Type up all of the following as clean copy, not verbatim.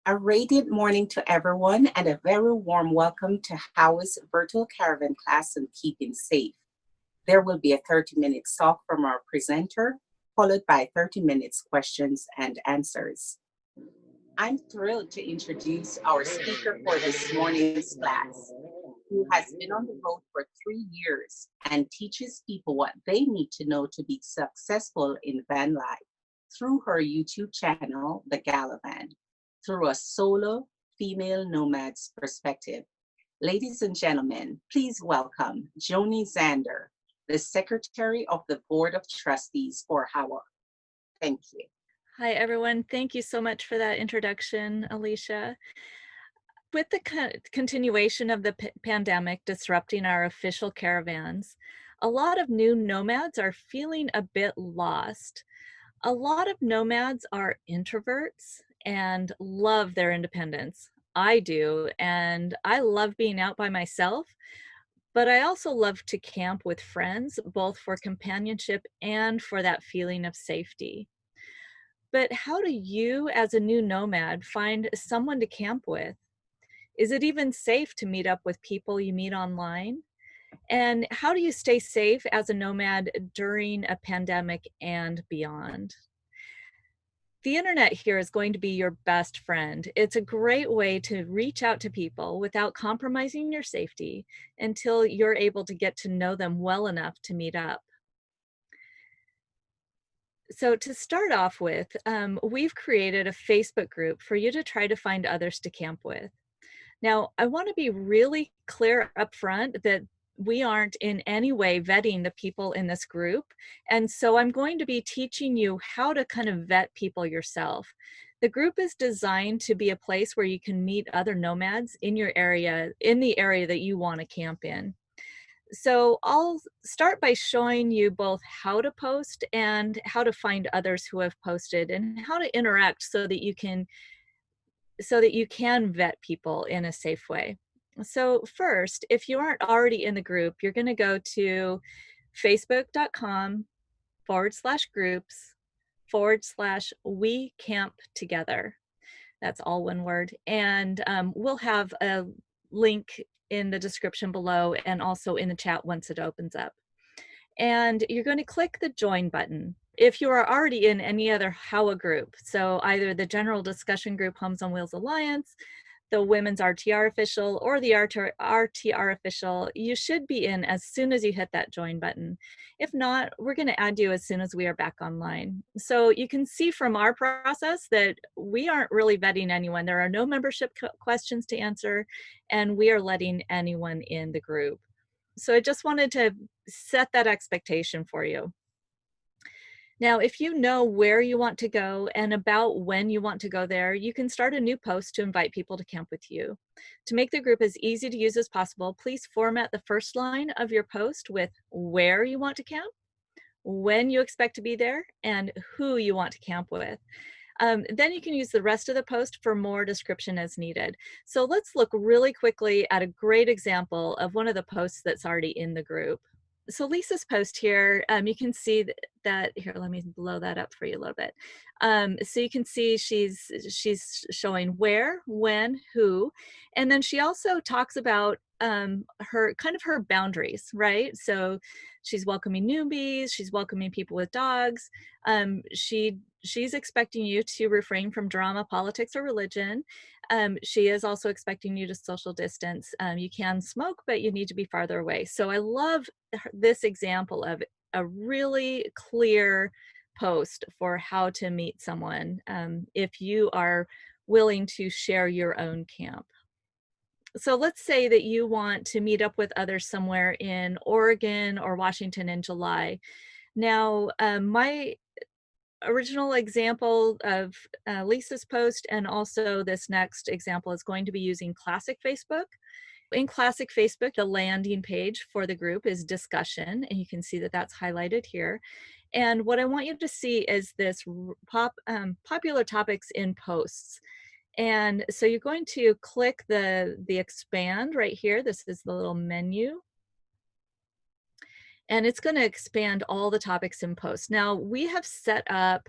A radiant morning to everyone and a very warm welcome to Howard's virtual caravan class on keeping safe. There will be a 30-minute talk from our presenter, followed by 30 minutes questions and answers. I'm thrilled to introduce our speaker for this morning's class, who has been on the road for 3 years and teaches people what they need to know to be successful in van life through her YouTube channel, The Caravan, through a solo female nomad's perspective. Ladies and gentlemen, please welcome Joni Zander, the Secretary of the Board of Trustees for Howard. Thank you. Hi, everyone. Thank you so much for that introduction, Alicia. With the continuation of the pandemic disrupting our official caravans, a lot of new nomads are feeling a bit lost. A lot of nomads are introverts and love their independence. I do, and I love being out by myself, but I also love to camp with friends, both for companionship and for that feeling of safety. But how do you, as a new nomad, find someone to camp with? Is it even safe to meet up with people you meet online? And how do you stay safe as a nomad during a pandemic and beyond? The internet here is going to be your best friend. It's a great way to reach out to people without compromising your safety until you're able to get to know them well enough to meet up. So to start off with, we've created a Facebook group for you to try to find others to camp with. Now, I want to be really clear up front that we aren't in any way vetting the people in this group. And so I'm going to be teaching you how to kind of vet people yourself. The group is designed to be a place where you can meet other nomads in your area, in the area that you want to camp in. So I'll start by showing you both how to post and how to find others who have posted and how to interact so that you can vet people in a safe way. So first, if you aren't already in the group, you're going to go to facebook.com/groups/we camp together. That's all one word. And we'll have a link in the description below and also in the chat once it opens up. And you're going to click the join button. If you are already in any other HOWA group, so either the General Discussion Group Homes on Wheels Alliance, the Women's RTR Official, or the RTR Official, you should be in as soon as you hit that join button. If not, we're going to add you as soon as we are back online. So you can see from our process that we aren't really vetting anyone. There are no membership questions to answer, and we are letting anyone in the group. So I just wanted to set that expectation for you. Now, if you know where you want to go and about when you want to go there, you can start a new post to invite people to camp with you. To make the group as easy to use as possible, please format the first line of your post with where you want to camp, when you expect to be there, and who you want to camp with. Then you can use the rest of the post for more description as needed. So let's look really quickly at a great example of one of the posts that's already in the group. So Lisa's post here, you can see that here, let me blow that up for you a little bit. So you can see she's showing where, when, who, and then she also talks about her boundaries, right? So she's welcoming newbies, she's welcoming people with dogs. She's expecting you to refrain from drama, politics, or religion. She is also expecting you to social distance. You can smoke, but you need to be farther away. So I love this example of a really clear post for how to meet someone if you are willing to share your own camp. So let's say that you want to meet up with others somewhere in Oregon or Washington in July. Now, my original example of Lisa's post and also this next example is going to be using Classic Facebook. In Classic Facebook, the landing page for the group is discussion, and you can see that that's highlighted here. And what I want you to see is this popular topics in posts. And so you're going to click the expand right here. This is the little menu. And it's going to expand all the topics in posts. Now we have set up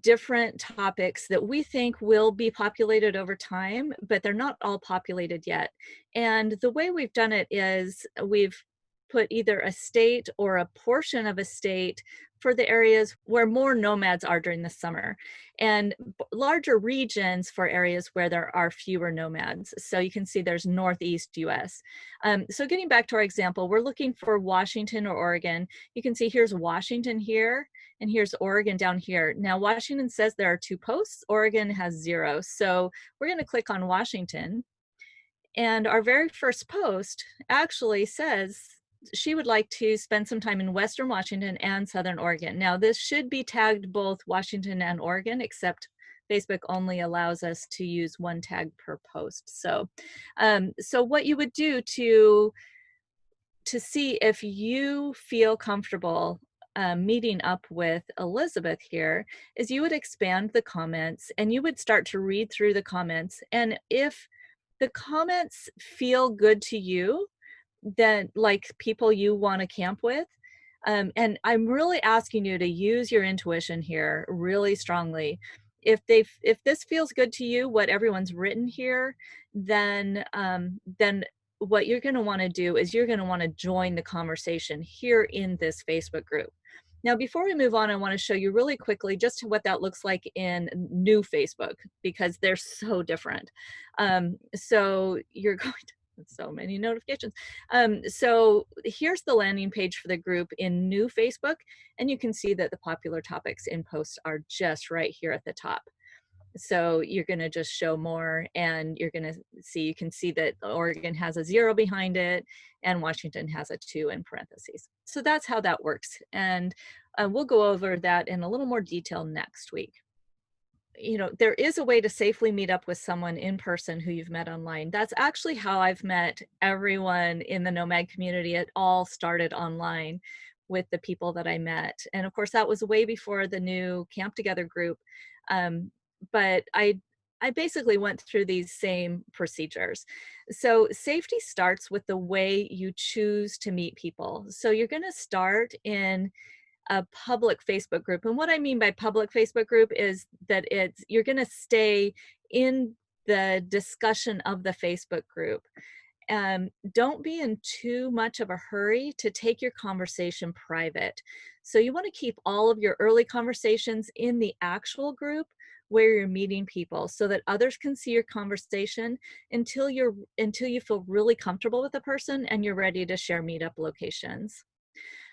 different topics that we think will be populated over time, but they're not all populated yet. And the way we've done it is we've put either a state or a portion of a state for the areas where more nomads are during the summer, and larger regions for areas where there are fewer nomads. So you can see there's Northeast US. So getting back to our example, we're looking for Washington or Oregon. You can see here's Washington here, and here's Oregon down here. Now, Washington says there are 2 posts, Oregon has 0. So we're going to click on Washington. And our very first post actually says she would like to spend some time in Western Washington and Southern Oregon. Now, this should be tagged both Washington and Oregon, except Facebook only allows us to use 1 tag per post. So, so what you would do to see if you feel comfortable meeting up with Elizabeth here is you would expand the comments and you would start to read through the comments. And if the comments feel good to you, then like people you want to camp with, and I'm really asking you to use your intuition here really strongly. If this feels good to you, what everyone's written here, then what you're going to want to do is you're going to want to join the conversation here in this Facebook group. Now, before we move on, I want to show you really quickly just what that looks like in new Facebook, because they're so different. So you're going to, so many notifications. So here's the landing page for the group in new Facebook, and you can see that the popular topics in posts are just right here at the top. So you're going to just show more, and you're going to see, you can see that Oregon has a 0 behind it and Washington has a 2 in parentheses. So that's how that works. And we'll go over that in a little more detail next week. You know, there is a way to safely meet up with someone in person who you've met online. That's actually how I've met everyone in the Nomad community. It all started online with the people that I met. And of course, that was way before the new Camp Together group. But I basically went through these same procedures. So safety starts with the way you choose to meet people. So you're going to start in a public Facebook group. And what I mean by public Facebook group is that you're going to stay in the discussion of the Facebook group. Don't be in too much of a hurry to take your conversation private. So you want to keep all of your early conversations in the actual group where you're meeting people, so that others can see your conversation until you feel really comfortable with the person and you're ready to share meetup locations.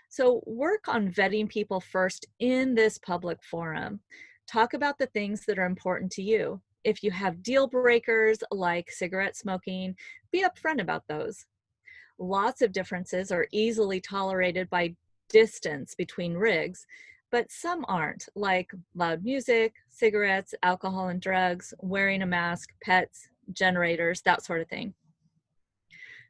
So work on vetting people first in this public forum. Talk about the things that are important to you. If you have deal breakers like cigarette smoking, be upfront about those. Lots of differences are easily tolerated by distance between rigs, but some aren't, like loud music, cigarettes, alcohol and drugs, wearing a mask, pets, generators, that sort of thing.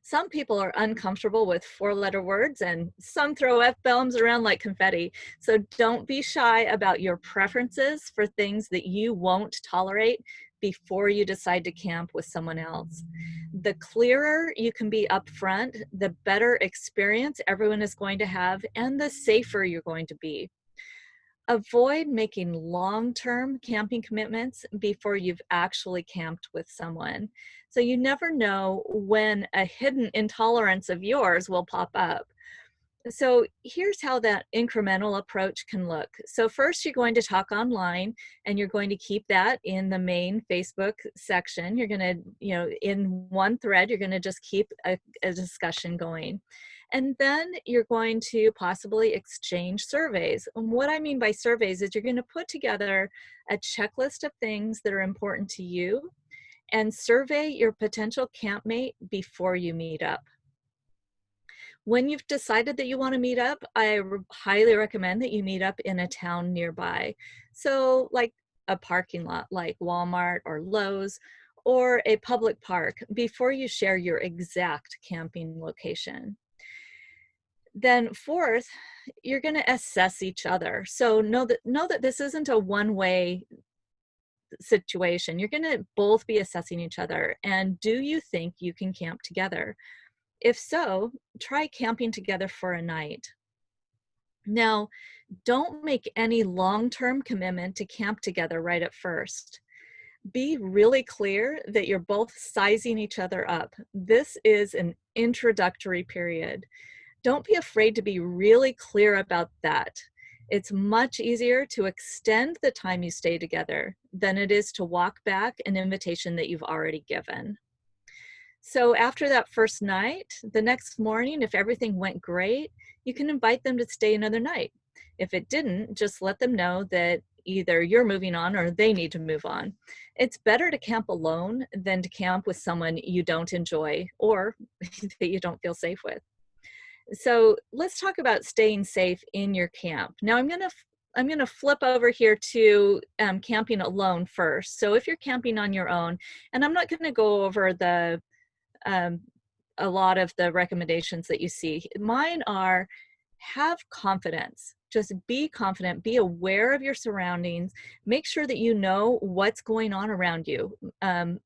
Some people are uncomfortable with 4-letter words, and some throw F-bombs around like confetti. So don't be shy about your preferences for things that you won't tolerate before you decide to camp with someone else. The clearer you can be upfront, the better experience everyone is going to have, and the safer you're going to be. Avoid making long-term camping commitments before you've actually camped with someone. So you never know when a hidden intolerance of yours will pop up. So here's how that incremental approach can look. So first, you're going to talk online, and you're going to keep that in the main Facebook section. You're going to, in one thread, you're going to just keep a discussion going. And then you're going to possibly exchange surveys. And what I mean by surveys is you're going to put together a checklist of things that are important to you and survey your potential campmate before you meet up. When you've decided that you want to meet up, I highly recommend that you meet up in a town nearby. So like a parking lot like Walmart or Lowe's, or a public park, before you share your exact camping location. Then fourth, you're going to assess each other. So know that this isn't a one-way situation. You're going to both be assessing each other. And do you think you can camp together? If so, try camping together for a night. Now, don't make any long-term commitment to camp together right at first. Be really clear that you're both sizing each other up. This is an introductory period. Don't be afraid to be really clear about that. It's much easier to extend the time you stay together than it is to walk back an invitation that you've already given. So after that first night, the next morning, if everything went great, you can invite them to stay another night. If it didn't, just let them know that either you're moving on or they need to move on. It's better to camp alone than to camp with someone you don't enjoy or that you don't feel safe with. So let's talk about staying safe in your camp. Now I'm gonna flip over here to camping alone first. So if you're camping on your own, and I'm not gonna go over um, a lot of the recommendations that you see. Mine are have confidence. Just be confident, be aware of your surroundings, make sure that you know what's going on around you. Kind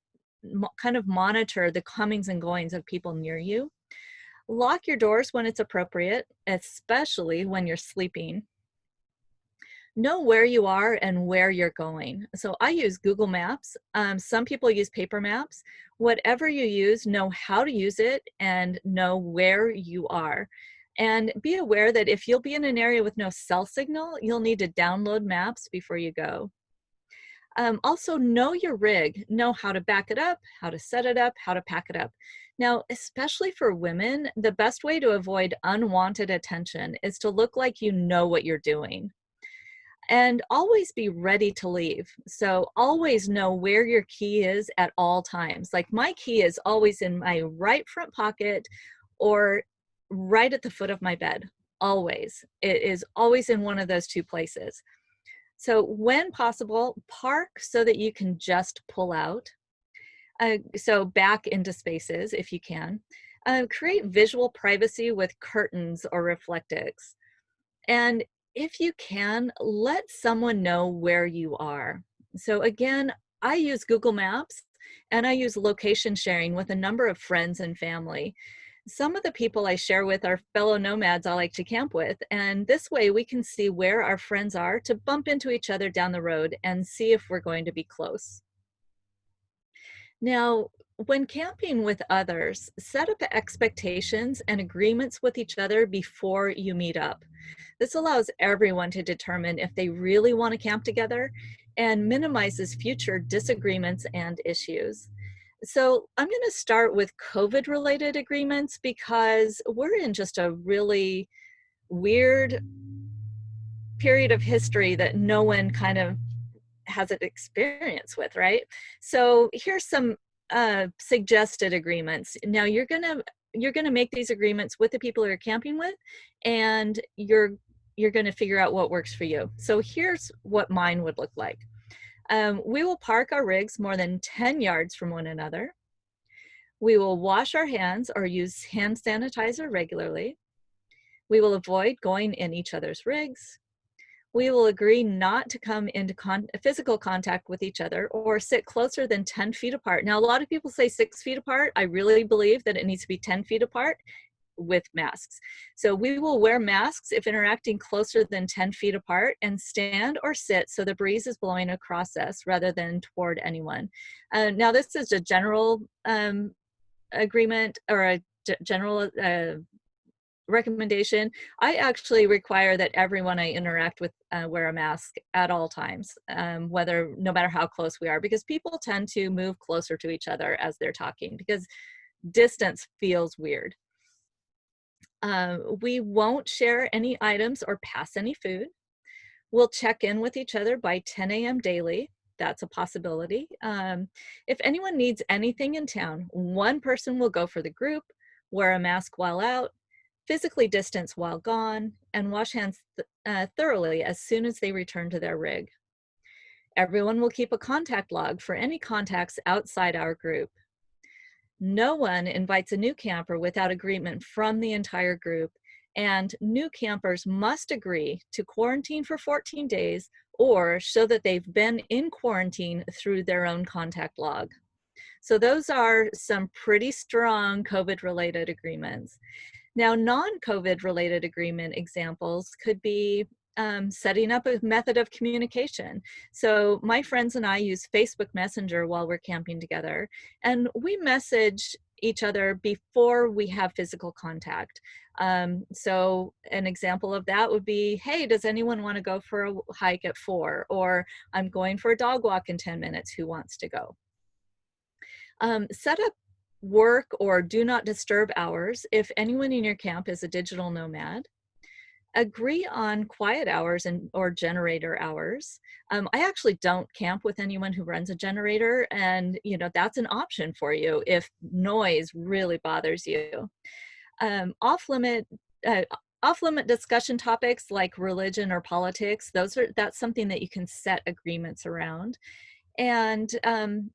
of monitor the comings and goings of people near you. Lock your doors when it's appropriate, especially when you're sleeping. Know where you are and where you're going. So I use Google Maps. Some people use paper maps. Whatever you use, know how to use it and know where you are. And be aware that if you'll be in an area with no cell signal, you'll need to download maps before you go. Also, know your rig, know how to back it up, how to set it up, how to pack it up. Now, especially for women, the best way to avoid unwanted attention is to look like you know what you're doing. And always be ready to leave. So always know where your key is at all times. Like my key is always in my right front pocket or right at the foot of my bed. Always. It is always in one of those two places. So when possible, park so that you can just pull out. So back into spaces if you can. Create visual privacy with curtains or Reflectix. And if you can, let someone know where you are. So again, I use Google Maps and I use location sharing with a number of friends and family. Some of the people I share with are fellow nomads I like to camp with, and this way we can see where our friends are to bump into each other down the road and see if we're going to be close. Now, when camping with others, set up expectations and agreements with each other before you meet up. This allows everyone to determine if they really want to camp together and minimizes future disagreements and issues. So I'm going to start with COVID-related agreements because we're in just a really weird period of history that no one kind of has an experience with, right? So here's some suggested agreements. Now you're gonna make these agreements with the people you're camping with, and you're gonna figure out what works for you. So here's what mine would look like. We will park our rigs more than 10 yards from one another. We will wash our hands or use hand sanitizer regularly. We will avoid going in each other's rigs. We will agree not to come into physical contact with each other or sit closer than 10 feet apart. Now, a lot of people say 6 feet apart. I really believe that it needs to be 10 feet apart with masks. So we will wear masks if interacting closer than 10 feet apart and stand or sit so the breeze is blowing across us rather than toward anyone. Now, this is a general agreement or a general recommendation. I actually require that everyone I interact with wear a mask at all times, no matter how close we are, because people tend to move closer to each other as they're talking because distance feels weird. We won't share any items or pass any food. We'll check in with each other by 10 a.m. daily. That's a possibility. If anyone needs anything in town, one person will go for the group, wear a mask while out, physically distance while gone, and wash hands thoroughly as soon as they return to their rig. Everyone will keep a contact log for any contacts outside our group. No one invites a new camper without agreement from the entire group, and new campers must agree to quarantine for 14 days or show that they've been in quarantine through their own contact log. So those are some pretty strong COVID-related agreements. Now, non-COVID related agreement examples could be setting up a method of communication. So my friends and I use Facebook Messenger while we're camping together, and we message each other before we have physical contact. So an example of that would be, hey, does anyone want to go for a hike at 4? Or I'm going for a dog walk in 10 minutes, who wants to go? Set up work or do not disturb hours if anyone in your camp is a digital nomad. Agree on quiet hours and or generator hours. I actually don't camp with anyone who runs a generator, and that's an option for you if noise really bothers you. Off-limit discussion topics like religion or politics, that's something that you can set agreements around. And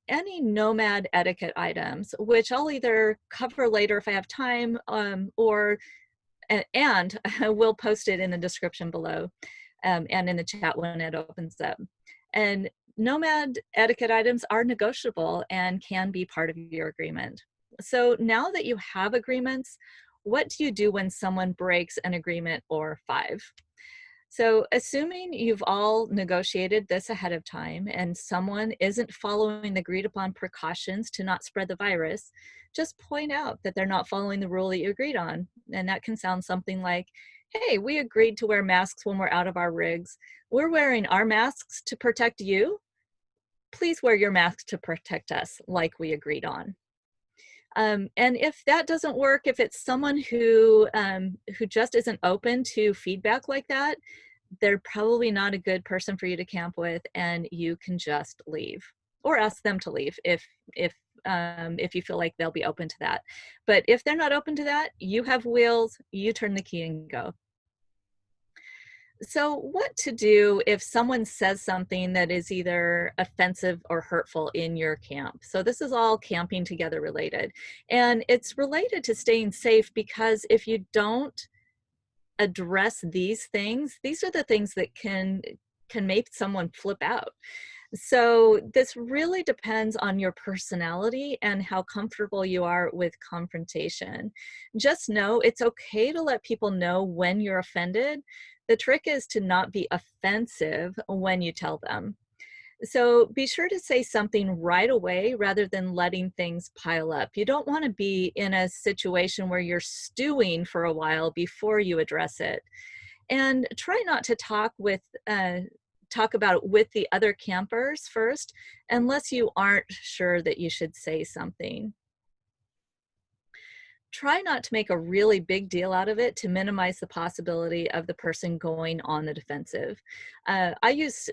any nomad etiquette items, which I'll either cover later if I have time, and we'll post it in the description below and in the chat when it opens up. And nomad etiquette items are negotiable and can be part of your agreement. So now that you have agreements, what do you do when someone breaks an agreement or 5? So assuming you've all negotiated this ahead of time and someone isn't following the agreed upon precautions to not spread the virus, just point out that they're not following the rule that you agreed on. And that can sound something like, hey, we agreed to wear masks when we're out of our rigs. We're wearing our masks to protect you. Please wear your mask to protect us like we agreed on. And if that doesn't work, if it's someone who just isn't open to feedback like that, they're probably not a good person for you to camp with, and you can just leave or ask them to leave if you feel like they'll be open to that. But if they're not open to that, you have wheels, you turn the key and go. So what to do if someone says something that is either offensive or hurtful in your camp? So this is all camping together related. And it's related to staying safe, because if you don't address these things, these are the things that can make someone flip out. So this really depends on your personality and how comfortable you are with confrontation. Just know it's okay to let people know when you're offended. The trick is to not be offensive when you tell them. So be sure to say something right away rather than letting things pile up. You don't want to be in a situation where you're stewing for a while before you address it. And try not to talk about it with the other campers first, unless you aren't sure that you should say something. Try not to make a really big deal out of it to minimize the possibility of the person going on the defensive. I use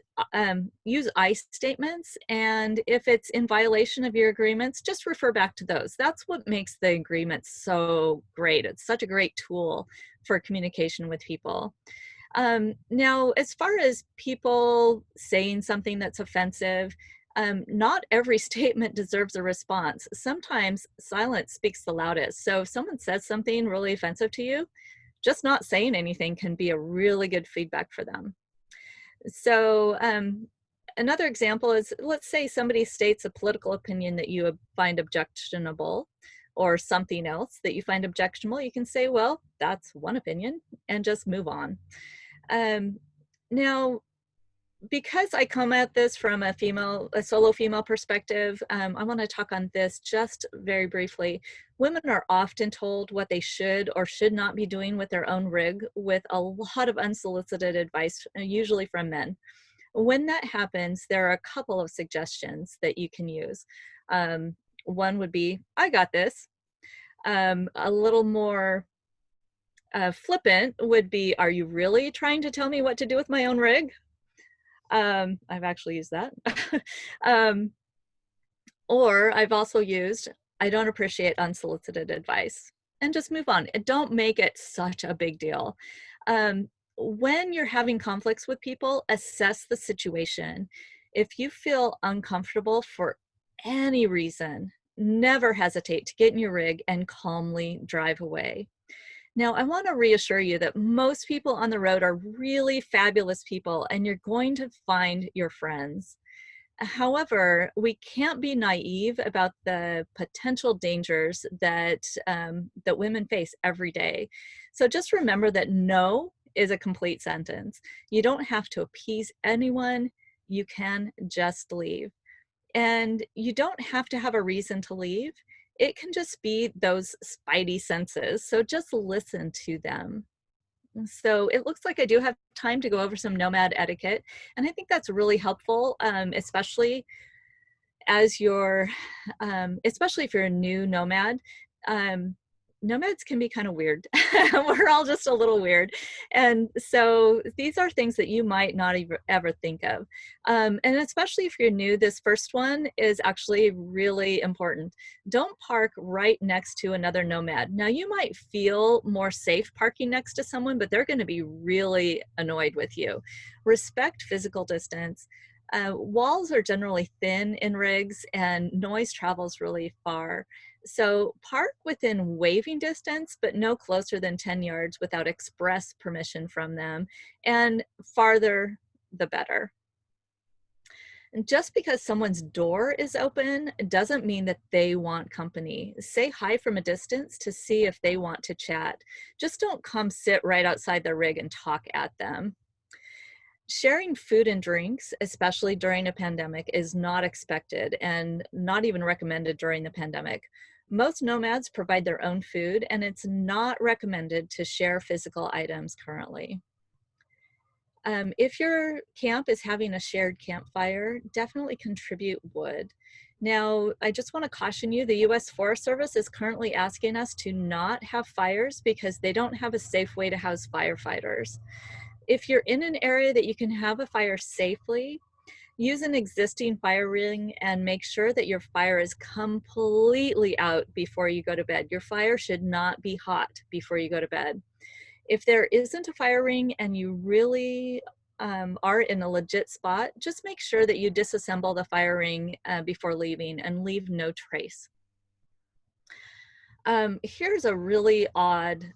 I statements, and if it's in violation of your agreements, just refer back to those. That's what makes the agreement so great. It's such a great tool for communication with people. Now, as far as people saying something that's offensive, not every statement deserves a response. Sometimes silence speaks the loudest. So if someone says something really offensive to you, just not saying anything can be a really good feedback for them. So another example is, let's say somebody states a political opinion that you find objectionable, or something else that you find objectionable. You can say, well, that's one opinion, and just move on. Now, because I come at this from a solo female perspective, I want to talk on this just very briefly. Women are often told what they should or should not be doing with their own rig, with a lot of unsolicited advice, usually from men. When that happens, there are a couple of suggestions that you can use. One would be, I got this. A little more flippant would be, are you really trying to tell me what to do with my own rig? I've actually used that. Or I've also used, I don't appreciate unsolicited advice, and just move on. Don't make it such a big deal. When you're having conflicts with people, assess the situation. If you feel uncomfortable for any reason, never hesitate to get in your rig and calmly drive away. Now, I want to reassure you that most people on the road are really fabulous people, and you're going to find your friends. However, we can't be naive about the potential dangers that that women face every day. So just remember that no is a complete sentence. You don't have to appease anyone. You can just leave. And you don't have to have a reason to leave. It can just be those spidey senses. So just listen to them. So it looks like I do have time to go over some nomad etiquette. And I think that's really helpful, especially as you're, especially if you're a new nomad. Nomads can be kind of weird. We're all just a little weird. And so these are things that you might not ever think of. And especially if you're new, this first one is actually really important. Don't park right next to another nomad. Now you might feel more safe parking next to someone, but they're going to be really annoyed with you. Respect physical distance. Walls are generally thin in rigs and noise travels really far. So park within waving distance, but no closer than 10 yards without express permission from them, and farther the better. And just because someone's door is open doesn't mean that they want company. Say hi from a distance to see if they want to chat. Just don't come sit right outside their rig and talk at them. Sharing food and drinks, especially during a pandemic, is not expected and not even recommended during the pandemic. Most nomads provide their own food, and it's not recommended to share physical items currently. If your camp is having a shared campfire, definitely contribute wood. Now, I just want to caution you, the U.S. Forest Service is currently asking us to not have fires because they don't have a safe way to house firefighters. If you're in an area that you can have a fire safely, use an existing fire ring and make sure that your fire is completely out before you go to bed. Your fire should not be hot before you go to bed. If there isn't a fire ring and you really are in a legit spot, just make sure that you disassemble the fire ring before leaving and leave no trace. Here's a really odd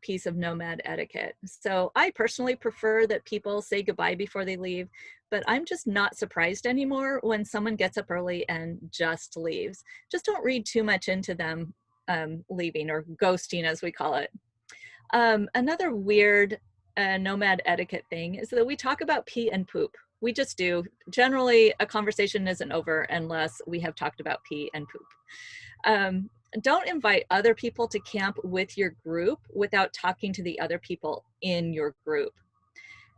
piece of nomad etiquette. So I personally prefer that people say goodbye before they leave, but I'm just not surprised anymore when someone gets up early and just leaves. Just don't read too much into them leaving, or ghosting as we call it. Another weird nomad etiquette thing is that we talk about pee and poop. We just do. Generally, a conversation isn't over unless we have talked about pee and poop. Don't invite other people to camp with your group without talking to the other people in your group.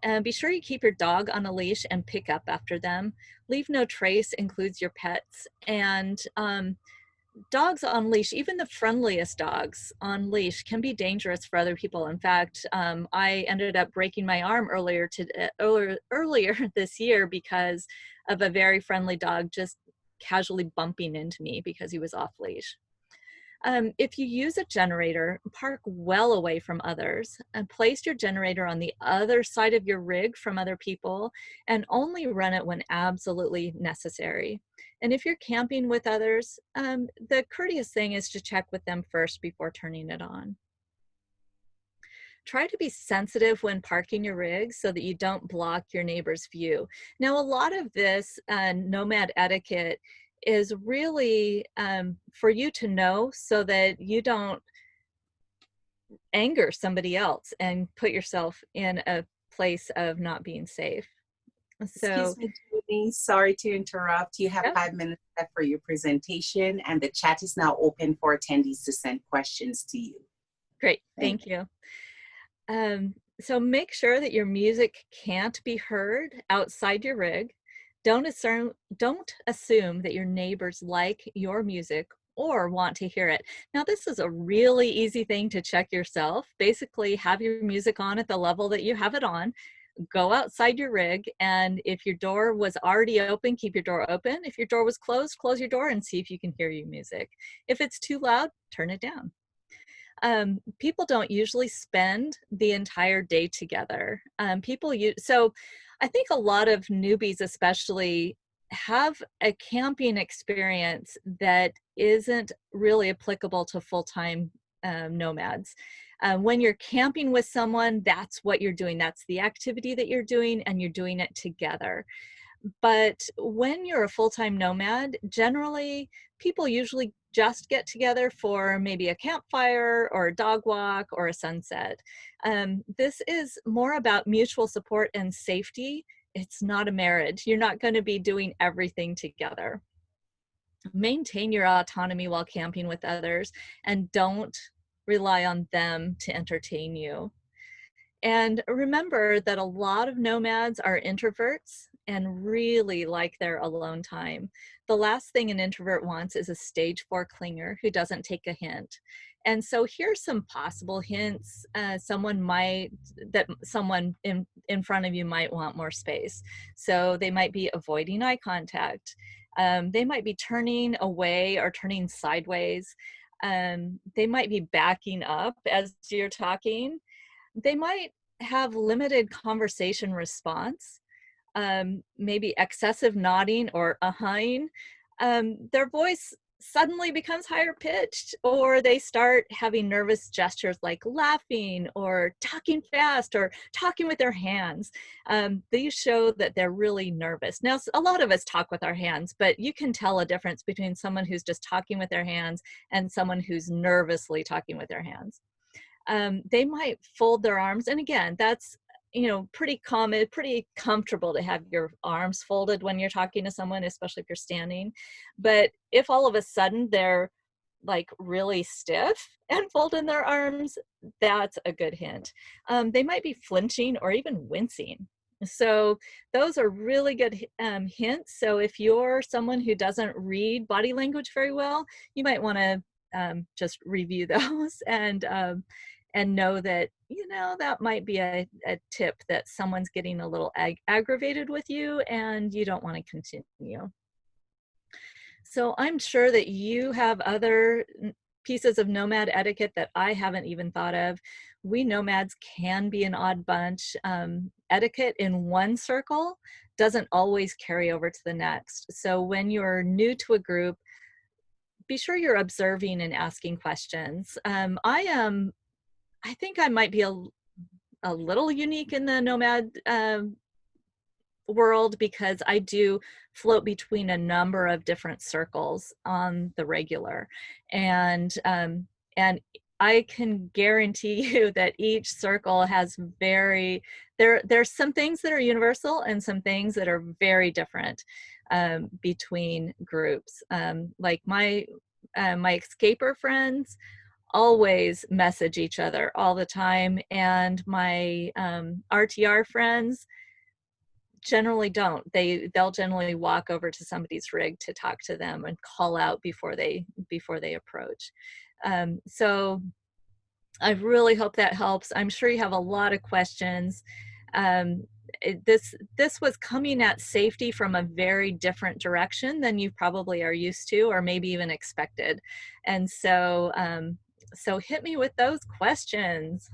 And be sure you keep your dog on a leash and pick up after them. Leave no trace includes your pets. And dogs on leash, even the friendliest dogs on leash, can be dangerous for other people. In fact, I ended up breaking my arm earlier this year because of a very friendly dog just casually bumping into me because he was off leash. If you use a generator, park well away from others and place your generator on the other side of your rig from other people, and only run it when absolutely necessary. And if you're camping with others, the courteous thing is to check with them first before turning it on. Try to be sensitive when parking your rig so that you don't block your neighbor's view. Now, a lot of this nomad etiquette is really for you to know so that you don't anger somebody else and put yourself in a place of not being safe. So, Excuse me, Julie. Sorry to interrupt. You have yeah, 5 minutes left for your presentation, and the chat is now open for attendees to send questions to you. great, thank you. So make sure that your music can't be heard outside your rig. Don't assume that your neighbors like your music or want to hear it. Now, this is a really easy thing to check yourself. Basically, have your music on at the level that you have it on. Go outside your rig, and if your door was already open, keep your door open. If your door was closed, close your door and see if you can hear your music. If it's too loud, turn it down. People don't usually spend the entire day together. So I think a lot of newbies especially have a camping experience that isn't really applicable to full-time nomads. When you're camping with someone, that's what you're doing. That's the activity that you're doing, and you're doing it together. But when you're a full-time nomad, generally people usually just get together for maybe a campfire or a dog walk or a sunset. This is more about mutual support and safety. It's not a marriage. You're not going to be doing everything together. Maintain your autonomy while camping with others, and don't rely on them to entertain you. And remember that a lot of nomads are introverts and really like their alone time. The last thing an introvert wants is a stage 4 clinger who doesn't take a hint. And so here's some possible hints. Someone in front of you might want more space. So they might be avoiding eye contact. They might be turning away or turning sideways. They might be backing up as you're talking. They might have limited conversation response, maybe excessive nodding or uh-huhing. Their voice suddenly becomes higher pitched, or they start having nervous gestures like laughing or talking fast or talking with their hands. These show that they're really nervous. Now, a lot of us talk with our hands, but you can tell a difference between someone who's just talking with their hands and someone who's nervously talking with their hands. They might fold their arms. And again, that's, pretty common, pretty comfortable to have your arms folded when you're talking to someone, especially if you're standing. But if all of a sudden they're like really stiff and folding their arms, that's a good hint. They might be flinching or even wincing. So those are really good hints. So if you're someone who doesn't read body language very well, you might want to just review those and know that, that might be a tip that someone's getting a little aggravated with you and you don't want to continue. So I'm sure that you have other pieces of nomad etiquette that I haven't even thought of. We nomads can be an odd bunch. Etiquette in one circle doesn't always carry over to the next. So when you're new to a group, be sure you're observing and asking questions. I think I might be a little unique in the nomad world because I do float between a number of different circles on the regular, and I can guarantee you that each circle has there's some things that are universal and some things that are very different between groups. Like my escaper friends always message each other all the time, and my RTR friends generally don't. They'll generally walk over to somebody's rig to talk to them and call out before they approach. So I really hope that helps. I'm sure you have a lot of questions. This was coming at safety from a very different direction than you probably are used to, or maybe even expected. And so so hit me with those questions.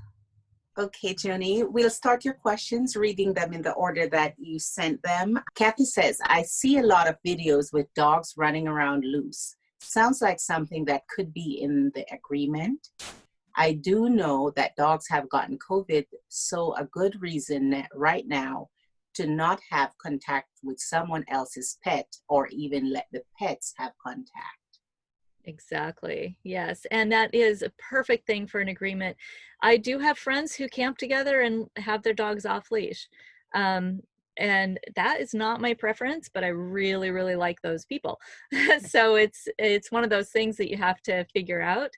Okay, Joni, we'll start your questions, reading them in the order that you sent them. Kathy says, I see a lot of videos with dogs running around loose. Sounds like something that could be in the agreement. I do know that dogs have gotten COVID, so a good reason right now to not have contact with someone else's pet or even let the pets have contact. Exactly. Yes. And that is a perfect thing for an agreement. I do have friends who camp together and have their dogs off leash. And that is not my preference, but I really, really like those people. So it's one of those things that you have to figure out.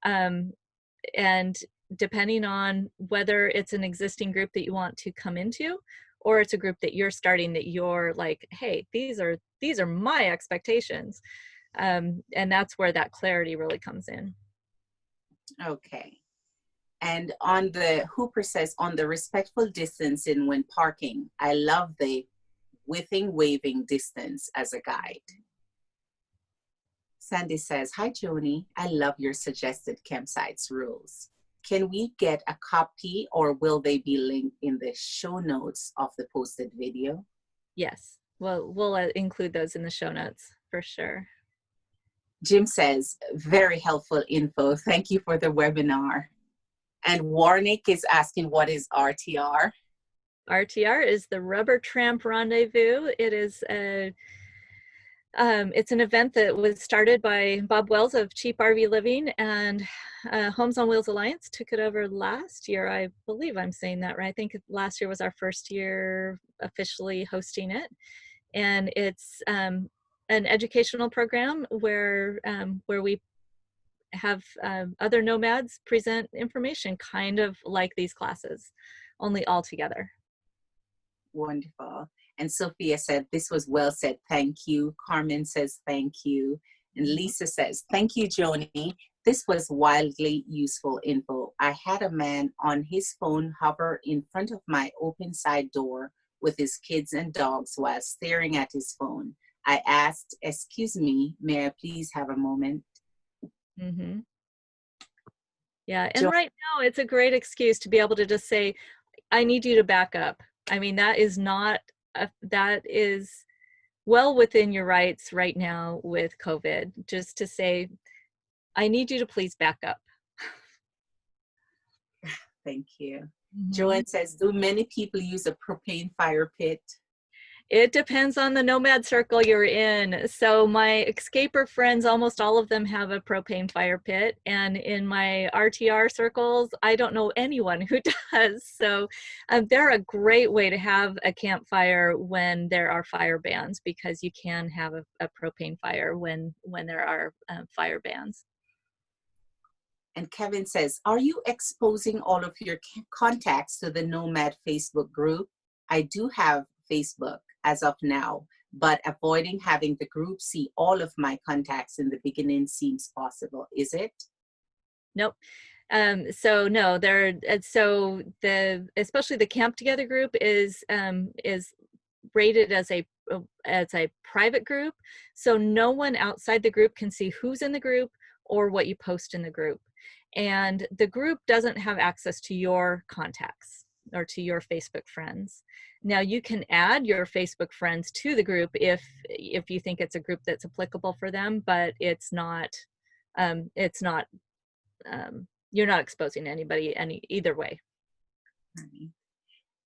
And depending on whether it's an existing group that you want to come into, or it's a group that you're starting that you're like, hey, these are my expectations. And that's where that clarity really comes in. Okay. And on the Hooper says, on the respectful distancing when parking, I love the waving distance as a guide. Sandy says, hi, Joni. I love your suggested campsites rules. Can we get a copy, or will they be linked in the show notes of the posted video? Yes, we'll include those in the show notes for sure. Jim says, very helpful info. Thank you for the webinar. And Warnick is asking, what is RTR? RTR is the Rubber Tramp Rendezvous. It is it's an event that was started by Bob Wells of Cheap RV Living, and Homes on Wheels Alliance took it over last year. I believe I'm saying that right. I think last year was our first year officially hosting it. And it's an educational program where we have other nomads present information, kind of like these classes, only all together. Wonderful. And Sophia said, this was well said. Thank you. Carmen says, thank you. And Lisa says, thank you, Joni. This was wildly useful info. I had a man on his phone hover in front of my open side door with his kids and dogs while staring at his phone. I asked, excuse me, may I please have a moment? Mm-hmm. Yeah, and right now it's a great excuse to be able to just say, I need you to back up. I mean, that is not, that is well within your rights right now with COVID, just to say, I need you to please back up. Thank you. Mm-hmm. Joanne says, do many people use a propane fire pit? It depends on the nomad circle you're in. So my escaper friends, almost all of them have a propane fire pit. And in my RTR circles, I don't know anyone who does. So they're a great way to have a campfire when there are fire bans, because you can have a propane fire when there are fire bans. And Kevin says, are you exposing all of your contacts to the Nomad Facebook group? I do have Facebook as of now, but avoiding having the group see all of my contacts in the beginning seems possible. Is it? Nope. So no, especially the Camp Together group is rated as a private group. So no one outside the group can see who's in the group or what you post in the group. And the group doesn't have access to your contacts or to your Facebook friends. Now you can add your Facebook friends to the group if you think it's a group that's applicable for them, but it's not you're not exposing anybody either way.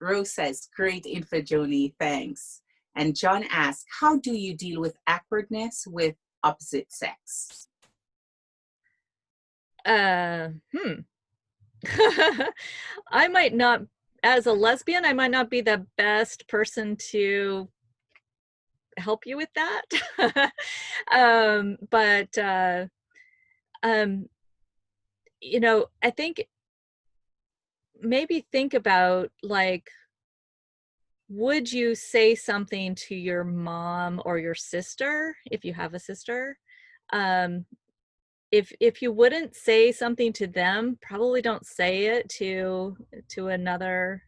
Rose says, great info, Joni, thanks. And John asks, how do you deal with awkwardness with opposite sex? I might not, as a lesbian, I might not be the best person to help you with that. You know, I think maybe think about, like, would you say something to your mom or your sister if you have a sister? If you wouldn't say something to them, probably don't say it to another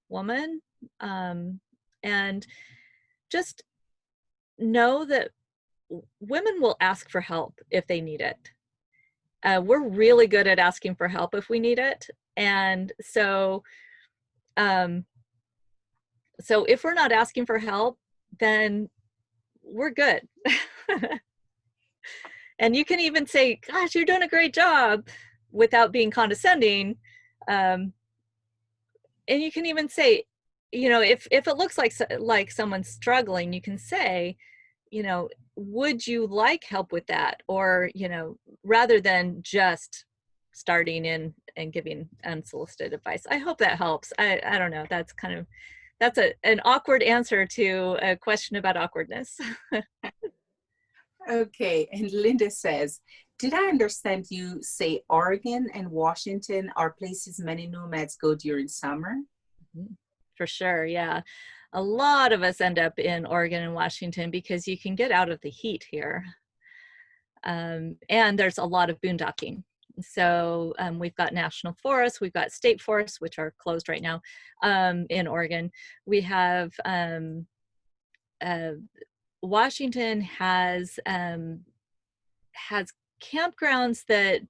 woman. And just know that women will ask for help if they need it. We're really good at asking for help if we need it. And so if we're not asking for help, then we're good. And you can even say, gosh, you're doing a great job, without being condescending. And you can even say, you know, if it looks like someone's struggling, you can say, you know, would you like help with that? Or, you know, rather than just starting in and giving unsolicited advice. I hope that helps. I don't know. That's an awkward answer to a question about awkwardness. Okay, and Linda says, did I understand you say Oregon and Washington are places many nomads go during summer? For sure, yeah. A lot of us end up in Oregon and Washington because you can get out of the heat here. And there's a lot of boondocking. So we've got national forests, we've got state forests, which are closed right now in Oregon. We have Washington has campgrounds that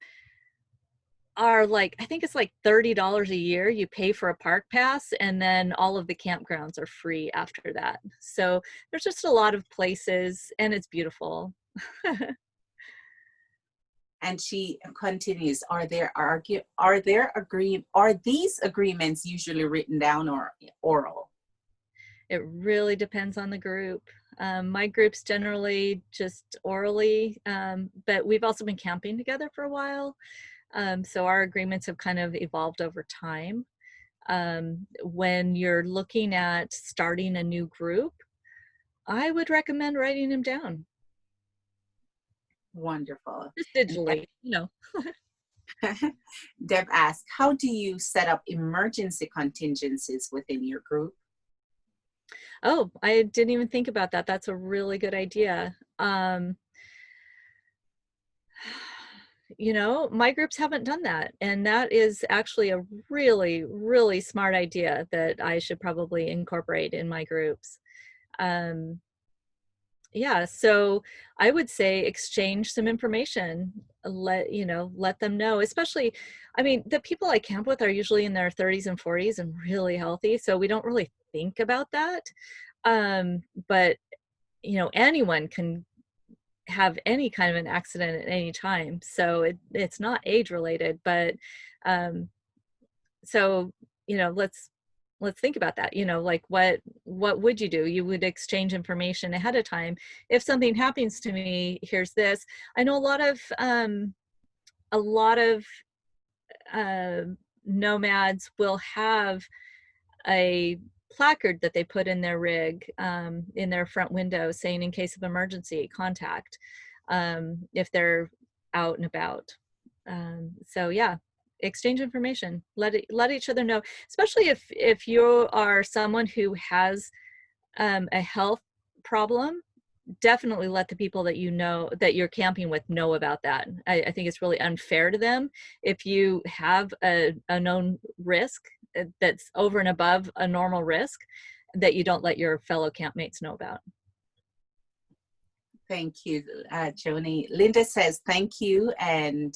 are like, I think it's like $30 a year. You pay for a park pass, and then all of the campgrounds are free after that. So there's just a lot of places, and it's beautiful. And she continues, are these agreements usually written down or oral? It really depends on the group. My group's generally just orally, but we've also been camping together for a while. So our agreements have kind of evolved over time. When you're looking at starting a new group, I would recommend writing them down. Wonderful. Just And digitally, you know. Deb asks, how do you set up emergency contingencies within your group? Oh, I didn't even think about that. That's a really good idea. You know, my groups haven't done that. And that is actually a really, really smart idea that I should probably incorporate in my groups. Um, yeah, so I would say exchange some information, let them know, especially, I mean, the people I camp with are usually in their 30s and 40s and really healthy, so we don't really think about that. But anyone can have any kind of an accident at any time, so it's not age related, but um, so let's think about that. Like what would you do? You would exchange information ahead of time. If something happens to me, here's this. I know a lot of uh, nomads will have a placard that they put in their rig, in their front window, saying in case of emergency, contact, if they're out and about. So yeah, exchange information, let each other know, especially if you are someone who has a health problem. Definitely let the people that you know that you're camping with know about that. I think it's really unfair to them if you have a known risk that's over and above a normal risk, that you don't let your fellow campmates know about. Thank you, Joni. Linda says, thank you. And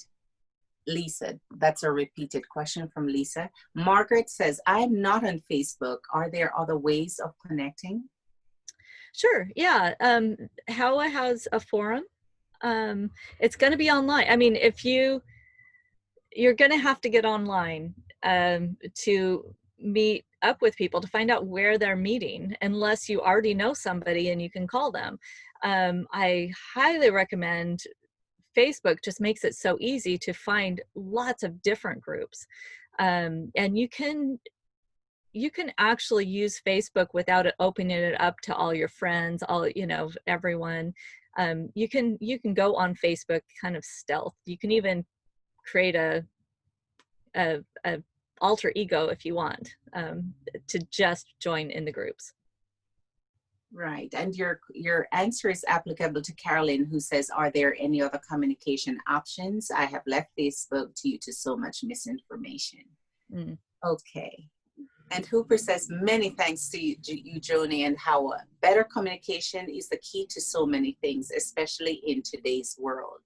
Lisa, that's a repeated question from Lisa. Margaret says, I'm not on Facebook. Are there other ways of connecting? Sure, yeah. HOWA has a forum. It's going to be online. I mean, if you're going to have to get online to meet up with people, to find out where they're meeting, unless you already know somebody and you can call them. I highly recommend Facebook. Just makes it so easy to find lots of different groups. And you can actually use Facebook without it opening it up to all your friends, everyone. You can go on Facebook kind of stealth. You can even create a alter ego if you want, to just join in the groups. Right. And your answer is applicable to Carolyn, who says, are there any other communication options? I have left Facebook due to so much misinformation. Mm. Okay. And Hooper says, many thanks to you, Joni, and how better communication is the key to so many things, especially in today's world.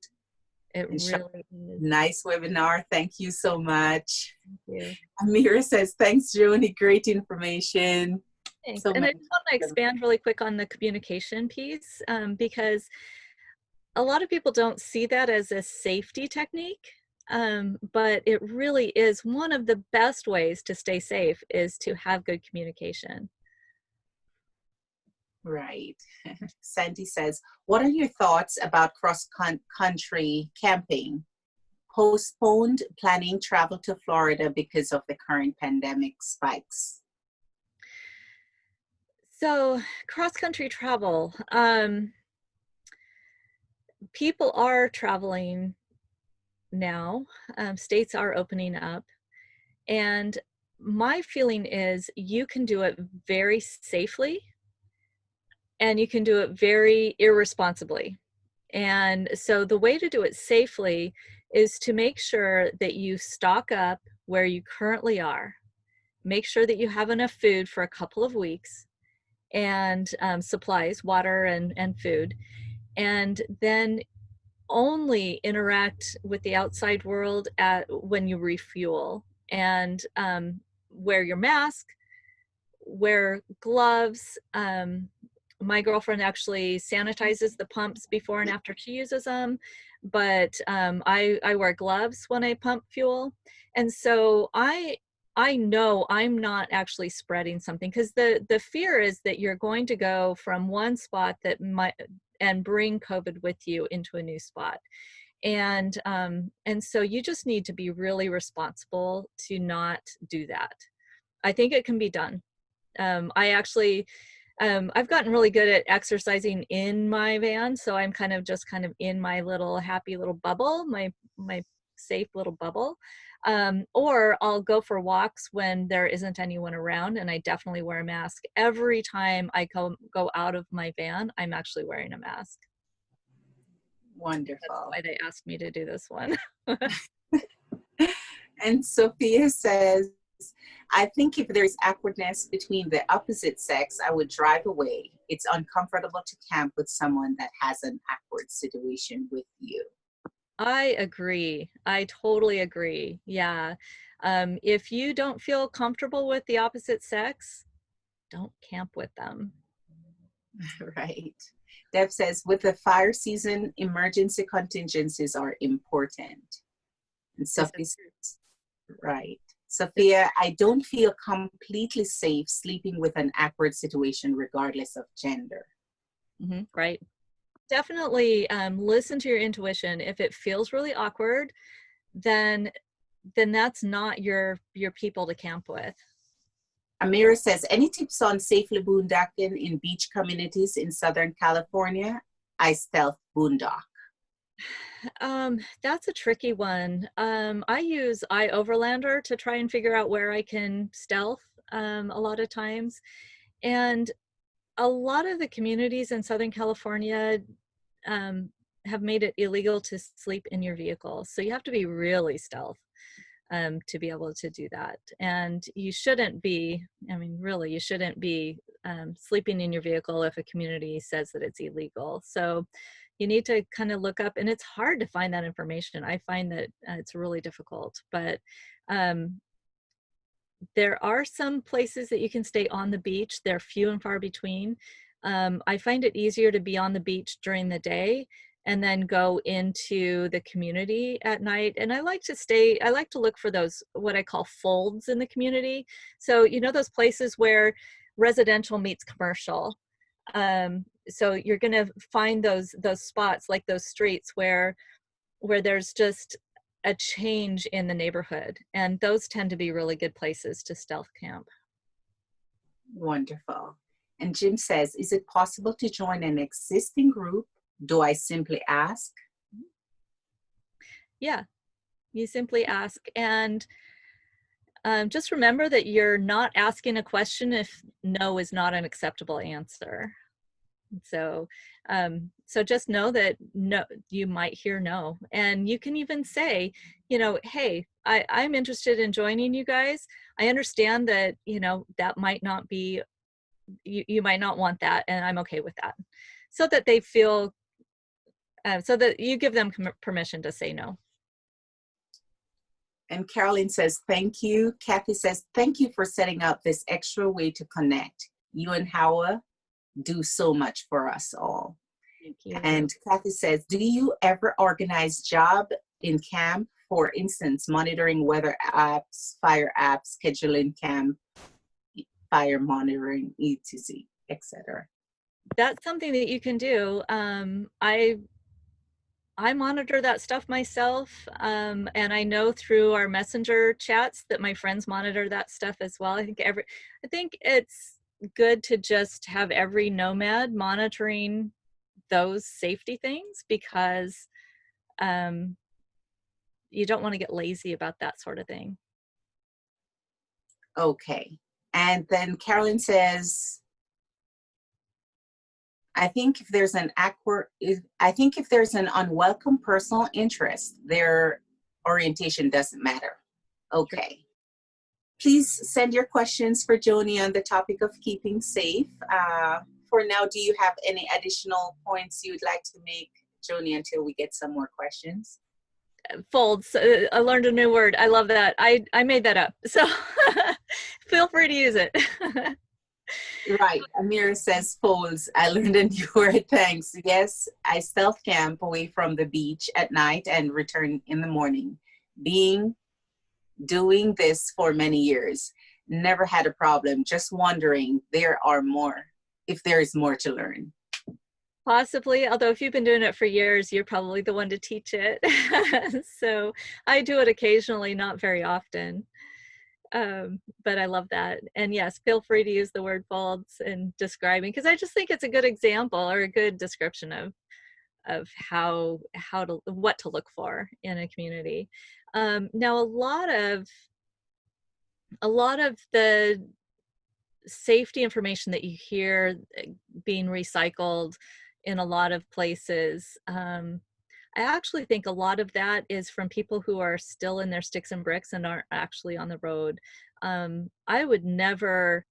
It And really is. Nice webinar. Thank you so much. Thank you. Amira says, thanks, Joni. Great information. Thanks. So And I just want to expand really quick on the communication piece, because a lot of people don't see that as a safety technique, but it really is one of the best ways to stay safe, is to have good communication. Right. Sandy says, what are your thoughts about cross-country camping? Postponed planning travel to Florida because of the current pandemic spikes. So cross-country travel, people are traveling now. States are opening up. And my feeling is you can do it very safely and you can do it very irresponsibly. And so the way to do it safely is to make sure that you stock up where you currently are. Make sure that you have enough food for a couple of weeks, and supplies, water and food. And then only interact with the outside world when you refuel, and wear your mask, wear gloves, My girlfriend actually sanitizes the pumps before and after she uses them, but I wear gloves when I pump fuel, and so I know I'm not actually spreading something, because the fear is that you're going to go from one spot that might and bring COVID with you into a new spot. And so you just need to be really responsible to not do that. I think it can be done. I actually, I've gotten really good at exercising in my van, so I'm kind of in my little happy little bubble, my safe little bubble. Or I'll go for walks when there isn't anyone around, and I definitely wear a mask. Every time I go out of my van, I'm actually wearing a mask. That's Wonderful. why they asked me to do this one. And Sophia says, I think if there's awkwardness between the opposite sex, I would drive away. It's uncomfortable to camp with someone that has an awkward situation with you. I agree. I totally agree. Yeah. If you don't feel comfortable with the opposite sex, don't camp with them. Right. Deb says, with the fire season, emergency contingencies are important. And Sophie says, right. Sophia, I don't feel completely safe sleeping with an awkward situation, regardless of gender. Right. Definitely listen to your intuition. If it feels really awkward, then that's not your people to camp with. Amira says, any tips on safely boondocking in beach communities in Southern California? I stealth boondock. That's a tricky one. I use iOverlander to try and figure out where I can stealth a lot of times. And a lot of the communities in Southern California have made it illegal to sleep in your vehicle. So you have to be really stealth to be able to do that. And you shouldn't be, I mean, really, you shouldn't be sleeping in your vehicle if a community says that it's illegal. So you need to kind of look up, and it's hard to find that information. I find that it's really difficult, but there are some places that you can stay on the beach. They're few and far between. I find it easier to be on the beach during the day and then go into the community at night. And I like to look for those, what I call folds in the community. So, you know, those places where residential meets commercial. So you're going to find those spots, like those streets where there's just a change in the neighborhood, and those tend to be really good places to stealth camp. Wonderful. And Jim says, is it possible to join an existing group? Do I simply ask? Yeah, you simply ask, and just remember that you're not asking a question if no is not an acceptable answer. So so just know that no, you might hear no, and you can even say, you know, hey, I'm interested in joining you guys. I understand that, you know, that might not be, you might not want that, and I'm okay with that, so that they feel so that you give them permission to say no. And Carolyn says, thank you. Kathy says, thank you for setting up this extra way to connect. You and Howard do so much for us all. Thank you. And Kathy says, do you ever organize job in camp? For instance, monitoring weather apps, fire apps, scheduling camp, fire monitoring, etc., etc. That's something that you can do. I monitor that stuff myself, and I know through our messenger chats that my friends monitor that stuff as well. I think it's good to just have every nomad monitoring those safety things, because you don't want to get lazy about that sort of thing. Okay. And then Carolyn says, I think if there's an unwelcome personal interest, their orientation doesn't matter. Okay. Please send your questions for Joni on the topic of keeping safe. For now, do you have any additional points you'd like to make, Joni, until we get some more questions? Folds. I learned a new word. I love that. I made that up. So feel free to use it. Right. Amira says polls. I learned a new word. Thanks. Yes, I stealth camp away from the beach at night and return in the morning. Being doing this for many years. Never had a problem. Just wondering if there is more to learn. Possibly, although if you've been doing it for years, you're probably the one to teach it. So I do it occasionally, not very often. But I love that. And yes, feel free to use the word folds in describing, because I just think it's a good example or a good description of what to look for in a community. Now, a lot of the safety information that you hear being recycled in a lot of places, I actually think a lot of that is from people who are still in their sticks and bricks and aren't actually on the road. I would never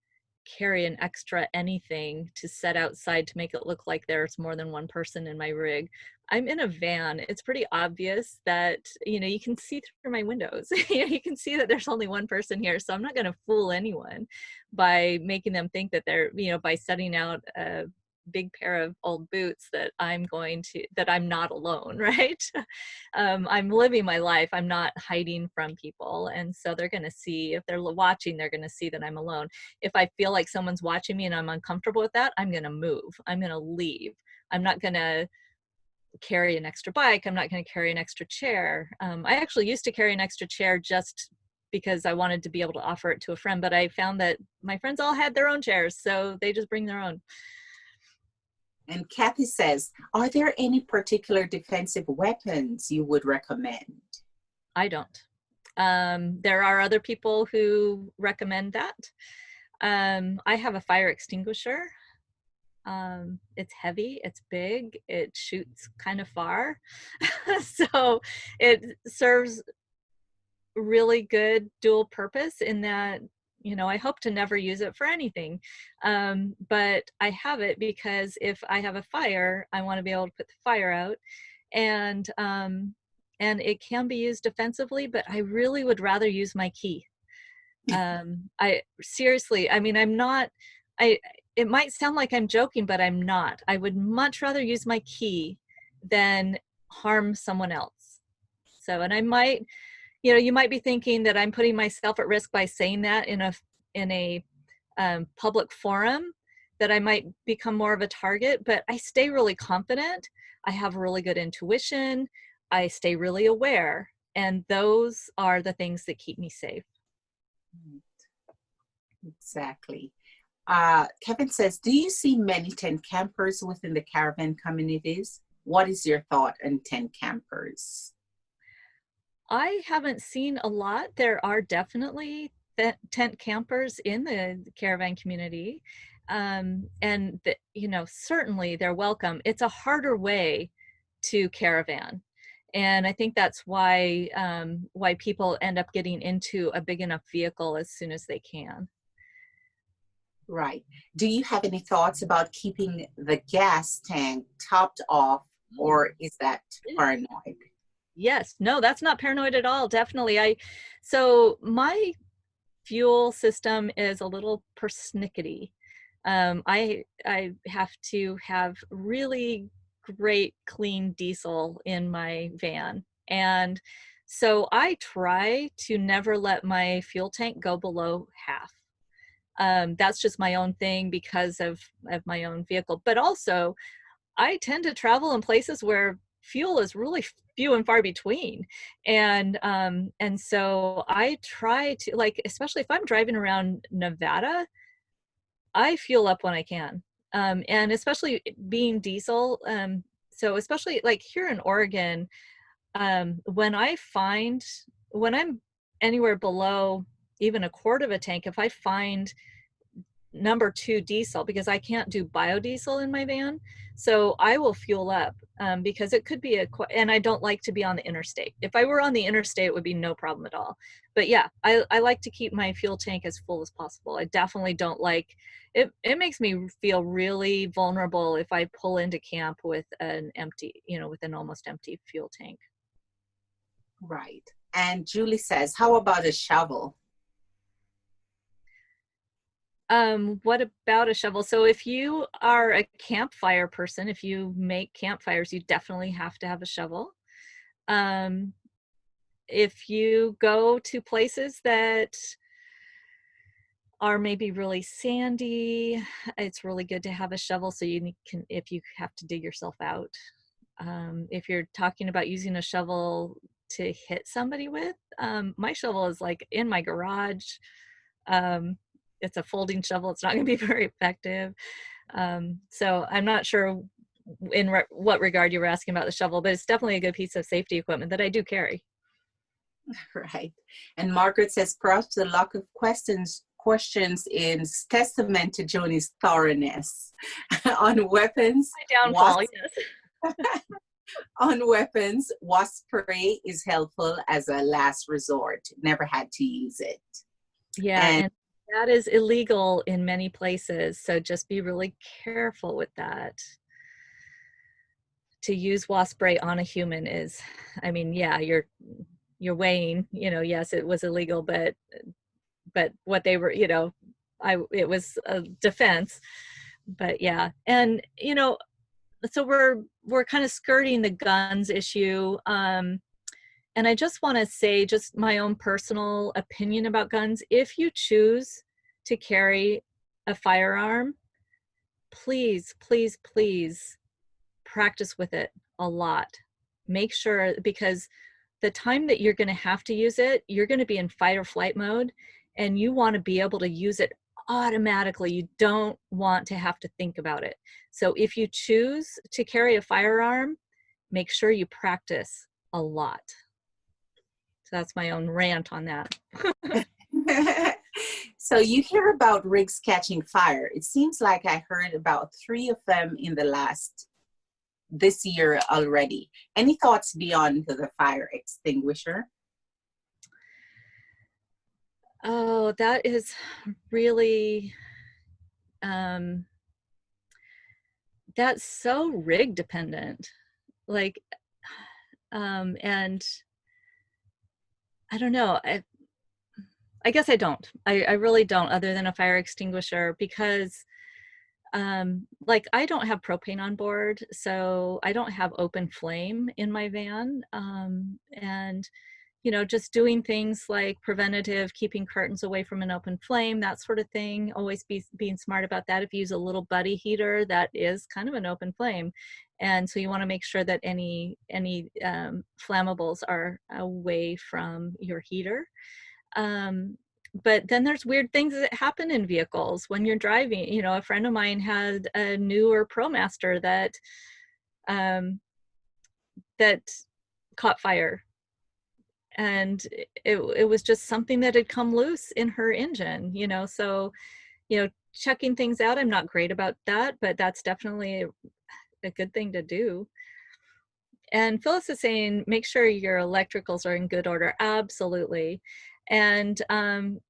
carry an extra anything to set outside to make it look like there's more than one person in my rig. I'm in a van. It's pretty obvious that, you can see through my windows. You can see that there's only one person here. So I'm not going to fool anyone by making them think that by setting out a big pair of old boots that I'm not alone, right? I'm living my life. I'm not hiding from people. And so they're going to see, if they're watching, they're going to see that I'm alone. If I feel like someone's watching me and I'm uncomfortable with that, I'm going to move. I'm going to leave. I'm not going to carry an extra bike. I'm not going to carry an extra chair. I actually used to carry an extra chair just because I wanted to be able to offer it to a friend, but I found that my friends all had their own chairs, so they just bring their own. And Kathy says, are there any particular defensive weapons you would recommend? I don't. There are other people who recommend that. I have a fire extinguisher. It's heavy, it's big, it shoots kind of far. So it serves really good dual purpose in that, I hope to never use it for anything. But I have it because if I have a fire, I want to be able to put the fire out. And it can be used defensively, but I really would rather use my key. I seriously, it might sound like I'm joking, but I'm not. I would much rather use my key than harm someone else. So, and I might, you might be thinking that I'm putting myself at risk by saying that in a public forum, that I might become more of a target, but I stay really confident. I have really good intuition. I stay really aware. And those are the things that keep me safe. Exactly. Kevin says, do you see many tent campers within the caravan communities? What is your thought on tent campers? I haven't seen a lot. There are definitely tent campers in the caravan community. Certainly they're welcome. It's a harder way to caravan. And I think that's why people end up getting into a big enough vehicle as soon as they can. Right. Do you have any thoughts about keeping the gas tank topped off, or is that paranoid? Yes, no, that's not paranoid at all. Definitely. So my fuel system is a little persnickety. I have to have really great clean diesel in my van. And so I try to never let my fuel tank go below half. That's just my own thing because of my own vehicle. But also, I tend to travel in places where fuel is really few and far between. And so I try to, like, especially if I'm driving around Nevada, I fuel up when I can. And especially being diesel. So especially like here in Oregon, when I'm anywhere below even a quart of a tank, if I find number 2 diesel, because I can't do biodiesel in my van, so I will fuel up because it could be and I don't like to be on the interstate. If I were on the interstate, it would be no problem at all. But yeah, I like to keep my fuel tank as full as possible. I definitely don't like it. It makes me feel really vulnerable if I pull into camp with an almost empty fuel tank. Right. And Julie says, how about a shovel? What about a shovel? So if you are a campfire person, if you make campfires, you definitely have to have a shovel. Um, if you go to places that are maybe really sandy, it's really good to have a shovel so you can, if you have to dig yourself out. If you're talking about using a shovel to hit somebody with, my shovel is like in my garage. Um, it's a folding shovel. It's not going to be very effective. So I'm not sure in what regard you were asking about the shovel, but it's definitely a good piece of safety equipment that I do carry. Right. And Margaret says, perhaps the lack of questions is testament to Joni's thoroughness on weapons. My downfall, yes. On weapons, wasp spray is helpful as a last resort. Never had to use it. Yeah, and that is illegal in many places, so just be really careful with that. To use wasp spray on a human is, I mean, yeah, you're weighing, you know, yes, it was illegal, but what they were, you know, it was a defense. But yeah, and you know, so we're kind of skirting the guns issue. And I just want to say just my own personal opinion about guns. If you choose to carry a firearm, please, please, please practice with it a lot. Make sure, because the time that you're going to have to use it, you're going to be in fight or flight mode, and you want to be able to use it automatically. You don't want to have to think about it. So if you choose to carry a firearm, make sure you practice a lot. So that's my own rant on that. So you hear about rigs catching fire. It seems like I heard about 3 of them in this year already. Any thoughts beyond the fire extinguisher? Oh, that is really, that's so rig dependent. Like, and I don't know. I guess I don't. I really don't, other than a fire extinguisher, because like I don't have propane on board, so I don't have open flame in my van. And you know, just doing things like preventative, keeping cartons away from an open flame, that sort of thing. Always being smart about that. If you use a little buddy heater, that is kind of an open flame. And so you want to make sure that any flammables are away from your heater. But then there's weird things that happen in vehicles when you're driving. You know, a friend of mine had a newer ProMaster that caught fire, and it was just something that had come loose in her engine, you know. So, you know, checking things out, I'm not great about that, but that's definitely a good thing to do. And Phyllis is saying, make sure your electricals are in good order. Absolutely. And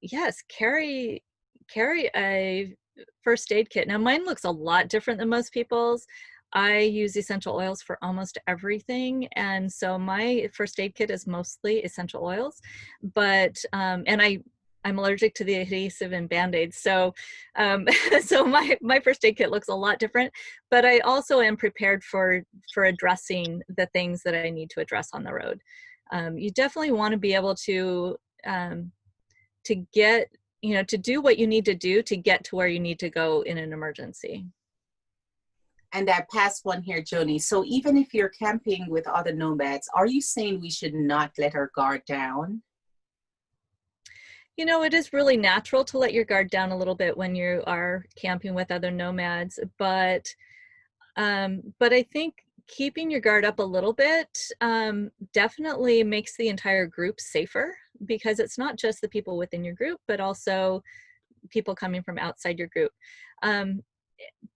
yes, carry a first aid kit. Now mine looks a lot different than most people's. I use essential oils for almost everything, and so my first aid kit is mostly essential oils. But and I'm allergic to the adhesive and Band-Aids, so so my first aid kit looks a lot different. But I also am prepared for addressing the things that I need to address on the road. You definitely want to be able to get, you know, to do what you need to do to get to where you need to go in an emergency. And I passed one here, Joni. So even if you're camping with other nomads, are you saying we should not let our guard down? You know, it is really natural to let your guard down a little bit when you are camping with other nomads, but I think keeping your guard up a little bit definitely makes the entire group safer, because it's not just the people within your group, but also people coming from outside your group.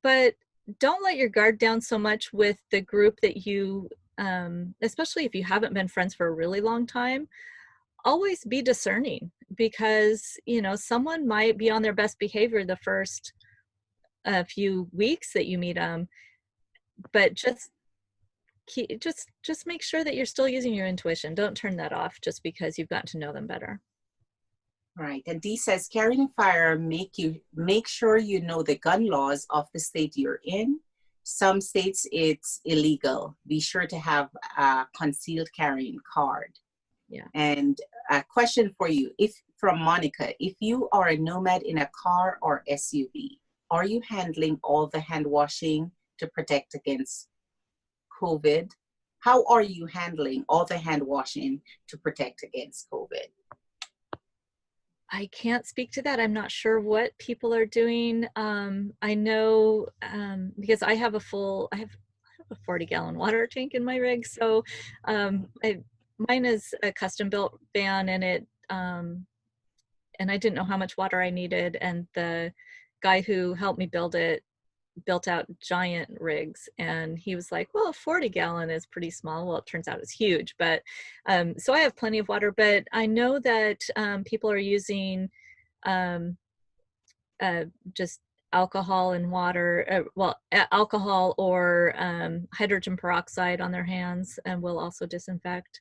But don't let your guard down so much with the group that you, especially if you haven't been friends for a really long time. Always be discerning, because you know, someone might be on their best behavior the first few weeks that you meet them, but just make sure that you're still using your intuition. Don't turn that off just because you've gotten to know them better. Right. And Dee says carrying a firearm make sure you know the gun laws of the state you're in. Some states it's illegal. Be sure to have a concealed carrying card. Yeah. And a question for you, if from Monica, if you are a nomad in a car or SUV, are you handling all the hand washing to protect against COVID? How are you handling all the hand washing to protect against COVID? I can't speak to that. I'm not sure what people are doing. I know because I have a 40-gallon water tank in my rig. So mine is a custom built van, and and I didn't know how much water I needed. And the guy who helped me build it built out giant rigs, and he was like, well, a 40-gallon is pretty small. Well, it turns out it's huge, but so I have plenty of water. But I know that people are using just alcohol and water, alcohol or hydrogen peroxide on their hands, and will also disinfect.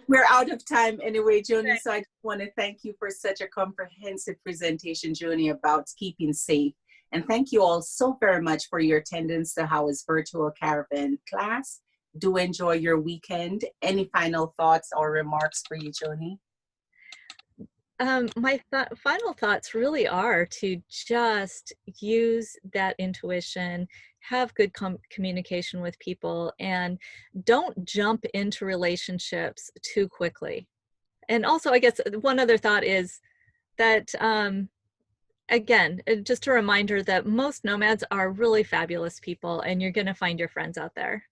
We're out of time anyway, Joni, so I just want to thank you for such a comprehensive presentation, Joni, about keeping safe. And thank you all so very much for your attendance to Howard's virtual Caravan class. Do enjoy your weekend. Any final thoughts or remarks for you, Joni? My final thoughts really are to just use that intuition, have good communication with people, and don't jump into relationships too quickly. And also, I guess one other thought is that, again, just a reminder that most nomads are really fabulous people, and you're going to find your friends out there.